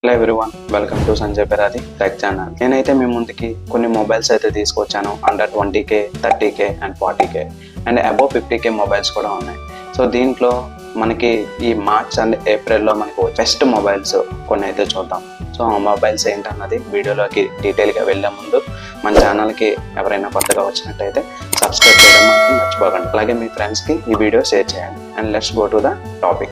Hello everyone, welcome to Sanjay Peradi tech channel. నేనైతే మీ ముందుకి కొన్ని మొబైల్స్ అయితే తీసుకొచ్చాను. Under 20K, 30K and 40K and above 50K mobiles కూడా ఉన్నాయి. సో దీంట్లో మనకి ఈ మార్చ్ అండ్ ఏప్రిల్లో మనకు బెస్ట్ మొబైల్స్ కొన్ని అయితే చూద్దాం. సో ఆ మొబైల్స్ ఏంటన్నది వీడియోలోకి డీటెయిల్గా వెళ్ళే ముందు మన ఛానల్కి ఎవరైనా కొత్తగా వచ్చినట్టయితే సబ్స్క్రైబ్ చేయడం మాత్రం మర్చిపోకండి. అలాగే మీ ఫ్రెండ్స్కి ఈ వీడియో షేర్ చేయండి. And let's go to the topic.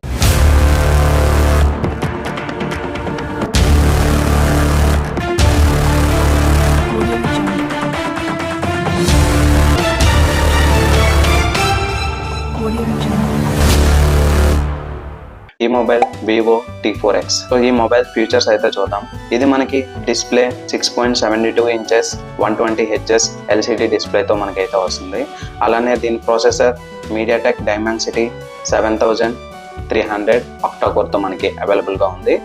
ఈ మొబైల్ వివో T4X. సో ఈ మొబైల్ ఫీచర్స్ అయితే చూద్దాం. ఇది మనకి డిస్ప్లే 6.72 ఇంచెస్ 120Hz LCD డిస్ప్లేతో మనకైతే వస్తుంది. అలానే దీని ప్రాసెసర్ మీడియాటెక్ డైమెన్సిటీ 7300 octa-core తో మనకి అవైలబుల్గా ఉంది.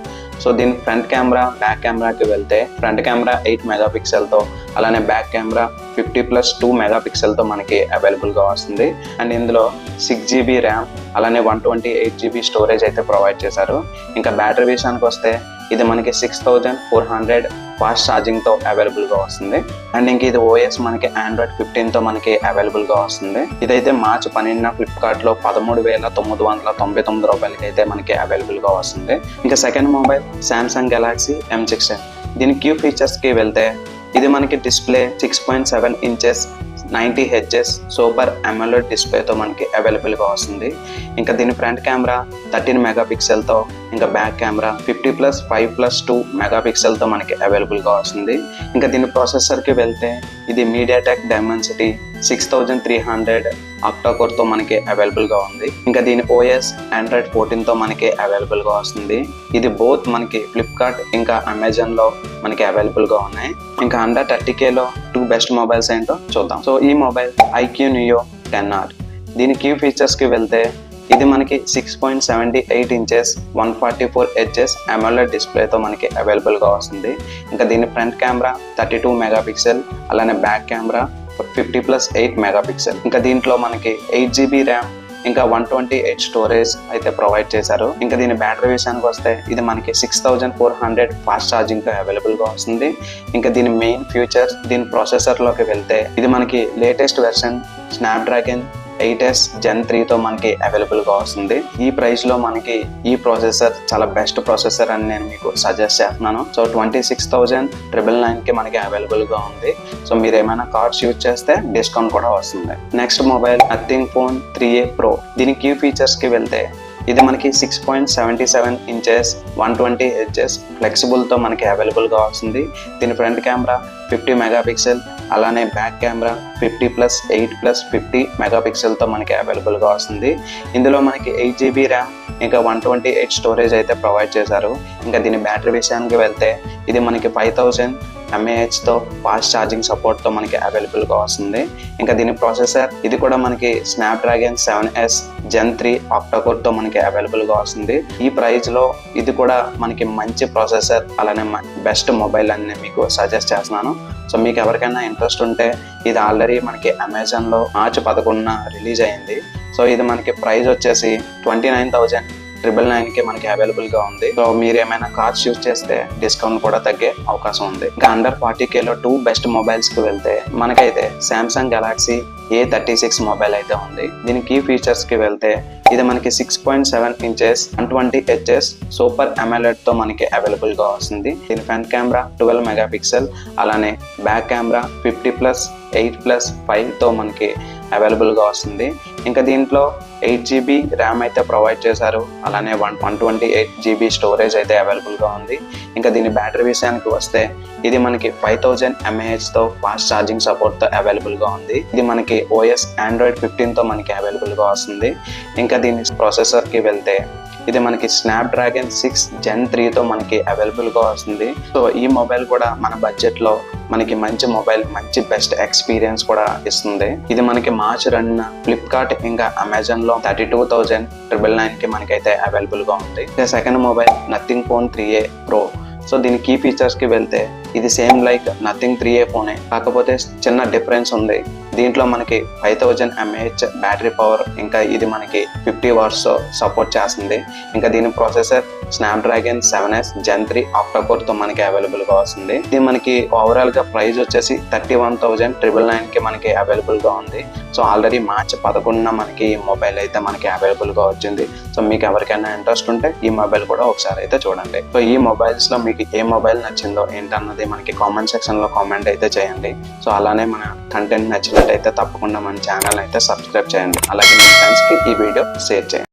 సో దీని ఫ్రంట్ కెమెరా బ్యాక్ కెమెరాకి వెళ్తే ఫ్రంట్ కెమెరా 8 మెగాపిక్సెల్తో, అలానే బ్యాక్ కెమెరా 50+2 మెగాపిక్సెల్తో మనకి అవైలబుల్గా వస్తుంది. అండ్ ఇందులో 6GB ర్యామ్ అలానే 128GB స్టోరేజ్ అయితే ప్రొవైడ్ చేశారు. ఇంకా బ్యాటరీ విషయానికి వస్తే ఇది మనకి 6400 ఫాస్ట్ ఛార్జింగ్తో అవైలబుల్గా వస్తుంది. అండ్ ఇంక ఇది ఓఎస్ మనకి Android 15తో మనకి అవైలబుల్గా వస్తుంది. ఇదైతే మార్చి 12న ఫ్లిప్కార్ట్లో 13,999 రూపాయలకి అయితే మనకి అవైలబుల్గా వస్తుంది. ఇంకా second mobile Samsung Galaxy M16. దీని కీ ఫీచర్స్కి వెళ్తే ఇది మనకి display 6.7 inches 90Hz super AMOLED డిస్ప్లేతో మనకి అవైలబుల్గా వస్తుంది. ఇంకా దీని ఫ్రంట్ కెమెరా 13 మెగాపిక్సెల్తో, ఇంకా బ్యాక్ కెమెరా 50+5+2 మెగాపిక్సెల్తో మనకి అవైలబుల్గా వస్తుంది. ఇంకా దీని ప్రాసెసర్కి వెళ్తే ఇది మీడియాటెక్ డైమెన్సిటీ 6300 octa-core తో మనకి అవైలబుల్గా ఉంది. ఇంకా దీని ఓఎస్ Android 14తో మనకి అవైలబుల్గా వస్తుంది. ఇది బోత్ మనకి ఫ్లిప్కార్ట్ ఇంకా అమెజాన్లో మనకి అవైలబుల్గా ఉన్నాయి. ఇంకా అండర్ 30Kలో 2 బెస్ట్ మొబైల్స్ ఏంటో చూద్దాం. సో ఈ మొబైల్ IQ Neo 10R. దీని కీ ఫీచర్స్కి వెళ్తే ఇది మనకి 6.78 ఇంచెస్ 144Hz AMOLED డిస్ప్లేతో మనకి అవైలబుల్గా వస్తుంది. ఇంకా దీని ఫ్రంట్ కెమెరా 32 మెగాపిక్సెల్, అలానే బ్యాక్ కెమెరా 50+8 మెగాపిక్సెల్. ఇంకా దీంట్లో మనకి 8GB ర్యామ్ ఇంకా 128 స్టోరేజ్ అయితే ప్రొవైడ్ చేశారు. ఇంకా దీని బ్యాటరీ విషయానికి వస్తే ఇది మనకి 6400 ఫాస్ట్ ఛార్జింగ్తో అవైలబుల్గా వస్తుంది. ఇంకా దీని మెయిన్ ఫీచర్స్ దీని ప్రాసెసర్లోకి వెళ్తే ఇది మనకి latest version Snapdragon 8S Gen 3తో మనకి అవైలబుల్గా వస్తుంది. ఈ ప్రైస్లో మనకి ఈ ప్రాసెసర్ చాలా బెస్ట్ ప్రాసెసర్ అని నేను మీకు సజెస్ట్ చేస్తున్నాను. సో 26,999కి మనకి అవైలబుల్గా ఉంది. సో మీరు ఏమైనా కార్డ్స్ యూజ్ చేస్తే డిస్కౌంట్ కూడా వస్తుంది. Next mobile nothing phone 3A Pro. దీని కీ ఫీచర్స్కి వెళ్తే ఇది మనకి 6.77 ఇంచెస్ 120Hz ఫ్లెక్సిబుల్తో మనకి అవైలబుల్గా వస్తుంది. దీని ఫ్రంట్ కెమెరా 50 మెగాపిక్సెల్, అలానే బ్యాక్ కెమెరా 50+8+50 మెగాపిక్సెల్తో మనకి అవైలబుల్గా వస్తుంది. ఇందులో మనకి 8GB ర్యామ్ ఇంకా 128 స్టోరేజ్ అయితే ప్రొవైడ్ చేశారు. ఇంకా దీని బ్యాటరీ విషయానికి వెళ్తే ఇది మనకి 5000 mAhతో ఫాస్ట్ ఛార్జింగ్ సపోర్ట్తో మనకి అవైలబుల్గా వస్తుంది. ఇంకా దీని ప్రాసెసర్ ఇది కూడా మనకి స్నాప్డ్రాగన్ 7S Gen 3 octa-core మనకి అవైలబుల్గా వస్తుంది. ఈ ప్రైస్లో ఇది కూడా మనకి మంచి ప్రాసెసర్, అలానే బెస్ట్ మొబైల్ అని నేను మీకు సజెస్ట్ చేస్తున్నాను. సో మీకు ఎవరికైనా ఇంట్రెస్ట్ ఉంటే ఇది ఆల్రెడీ మనకి అమెజాన్లో మార్చి 11న రిలీజ్ అయింది. సో ఇది మనకి ప్రైస్ వచ్చేసి 29,999కి మనకి అవైలబుల్గా ఉంది. సో మీరు ఏమైనా కార్డ్స్ యూజ్ చేస్తే డిస్కౌంట్ కూడా తగ్గే అవకాశం ఉంది. ఇంకా అండర్ 40Kలో 2 బెస్ట్ మొబైల్స్కి వెళ్తే మనకైతే సామ్సంగ్ గెలాక్సీ A36 మొబైల్ అయితే ఉంది. దీని కీ ఫీచర్స్కి వెళ్తే ఇది మనకి 6.7 ఇంచెస్ 120Hz సూపర్ AMOLEDతో మనకి అవైలబుల్గా వస్తుంది. దీని ఫ్రంట్ కెమెరా 12 మెగాపిక్సెల్, అలానే బ్యాక్ కెమెరా 50+8+5తో మనకి అవైలబుల్గా వస్తుంది. ఇంకా దీంట్లో 8GB ర్యామ్ అయితే ప్రొవైడ్ చేశారు, అలానే 128GB స్టోరేజ్ అయితే అవైలబుల్గా ఉంది. ఇంకా దీని బ్యాటరీ విషయానికి వస్తే ఇది మనకి 5000 mAhతో ఫాస్ట్ ఛార్జింగ్ సపోర్ట్తో అవైలబుల్గా ఉంది. ఇది మనకి ఓఎస్ Android 15తో మనకి అవైలబుల్గా వస్తుంది. ఇంకా దీని ప్రాసెసర్కి వెళ్తే ఇది మనకి స్నాప్డ్రాగన్ 6 Gen 3తో మనకి అవైలబుల్గా వస్తుంది. సో ఈ మొబైల్ కూడా మన బడ్జెట్లో మనకి మంచి మొబైల్, మంచి బెస్ట్ ఎక్స్పీరియన్స్ కూడా ఇస్తుంది. ఇది మనకి మార్చి 2న ఫ్లిప్కార్ట్ ఇంకా అమెజాన్లో 32,999కి మనకైతే అవైలబుల్గా ఉంది. Second mobile nothing phone 3A Pro. So దీని కీ ఫీచర్స్కి వెళ్తే ఇది సేమ్ లైక్ నథింగ్ 3A ఫోనే, కాకపోతే చిన్న డిఫరెన్స్ ఉంది. దీంట్లో మనకి 5000 mAh బ్యాటరీ పవర్, ఇంకా ఇది మనకి 50 వాట్స్ సపోర్ట్ చేస్తుంది. ఇంకా దీని processor Snapdragon 7S Gen 3 octa-core తో మనకి అవైలబుల్ గా వస్తుంది. ఇది మనకి ఓవరాల్ గా ప్రైస్ వచ్చేసి 31,999 కి మనకి అవైలబుల్ గా ఉంది. సో ఆల్రెడీ మార్చి 11న మనకి ఈ మొబైల్ అయితే మనకి అవైలబుల్ గా వచ్చింది. సో మీకు ఎవరికైనా ఇంట్రెస్ట్ ఉంటే ఈ మొబైల్ కూడా ఒకసారి అయితే చూడండి. సో ఈ మొబైల్స్ లో మీకు ఏ మొబైల్ నచ్చిందో ఏంటన్నది మనకి కామెంట్ సెక్షన్ లో కామెంట్ అయితే చేయండి. సో అలానే మన కంటెంట్ నచ్చినట్టయితే తప్పకుండా మన ఛానల్ అయితే సబ్స్క్రైబ్ చేయండి. అలాగే మీ ఫ్రెండ్స్ కి ఈ వీడియో షేర్ చేయండి.